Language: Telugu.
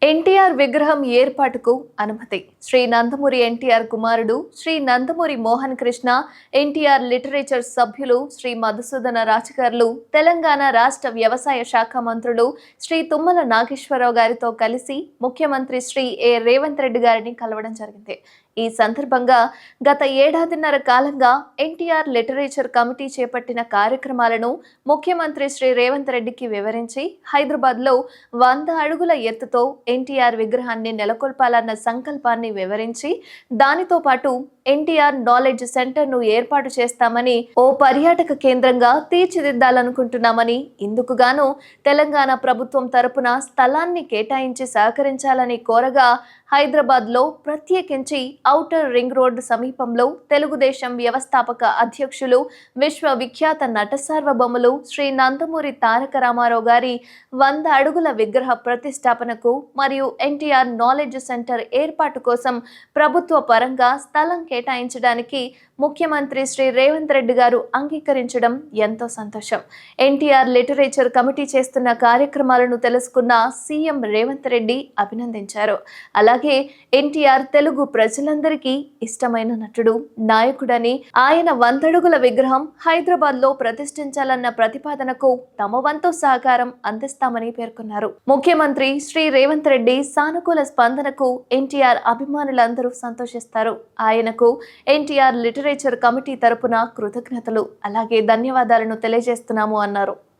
ఎన్టీఆర్ విగ్రహం ఏర్పాటుకు అనుమతి. శ్రీ నందమూరి ఎన్టీఆర్ కుమారుడు శ్రీ నందమూరి మోహన్ కృష్ణ, ఎన్టీఆర్ లిటరేచర్ సభ్యులు శ్రీ మధుసూదన రాజుగారు తెలంగాణ రాష్ట్ర వ్యవసాయ శాఖ మంత్రులు శ్రీ తుమ్మల నాగేశ్వరరావు గారితో కలిసి ముఖ్యమంత్రి శ్రీ రేవంత్ రెడ్డి గారిని కలవడం జరిగింది. ఈ సందర్భంగా గత ఏడాదిన్నర కాలంగా ఎన్టీఆర్ లిటరేచర్ కమిటీ చేపట్టిన కార్యక్రమాలను ముఖ్యమంత్రి శ్రీ రేవంత్ రెడ్డికి వివరించి హైదరాబాద్లో 100 అడుగుల ఎత్తుతో ఎన్టీఆర్ విగ్రహాన్ని నెలకొల్పాలన్న సంకల్పాన్ని వివరించి దానితో పాటు ఎన్టీఆర్ నాలెడ్జ్ సెంటర్ ను ఏర్పాటు చేస్తామని, ఓ పర్యాటక కేంద్రంగా తీర్చిదిద్దాలనుకుంటున్నామని, ఇందుకుగాను తెలంగాణ ప్రభుత్వం తరపున స్థలాన్ని కేటాయించి సహకరించాలని కోరగా హైదరాబాద్ లో ప్రత్యేకించి ఔటర్ రింగ్ రోడ్ సమీపంలో తెలుగుదేశం వ్యవస్థాపక అధ్యక్షులు విశ్వవిఖ్యాత నట సార్వభౌములు శ్రీ నందమూరి తారక రామారావు గారి 100 అడుగుల విగ్రహ ప్రతిష్టాపనకు మరియు ఎన్టీఆర్ నాలెడ్జ్ సెంటర్ ఏర్పాటు కోసం ప్రభుత్వ పరంగా స్థలం కేటాయించడానికి ముఖ్యమంత్రి శ్రీ రేవంత్ రెడ్డి గారు అంగీకరించడం ఎంతో సంతోషం. ఎన్టీఆర్ లిటరేచర్ కమిటీ చేస్తున్న కార్యక్రమాలను తెలుసుకున్న సీఎం రేవంత్ రెడ్డి అభినందించారు. అలాగే ఎన్టీఆర్ తెలుగు ప్రజలందరికీ ఇష్టమైన నటుడు, నాయకుడని, ఆయన 100 అడుగుల విగ్రహం హైదరాబాద్ లో ప్రతిష్ఠించాలన్న ప్రతిపాదనకు తమ వంతు సహకారం అందిస్తామని పేర్కొన్నారు. ముఖ్యమంత్రి శ్రీ రేవంత్ రెడ్డి సానుకూల స్పందనకు ఎన్టీఆర్ అభిమానులందరూ సంతోషిస్తారు. ఆయనకు ఎన్టీఆర్ లిటరేచర్ కమిటీ తరపున కృతజ్ఞతలు అలాగే ధన్యవాదాలను తెలియజేస్తున్నాము అన్నారు.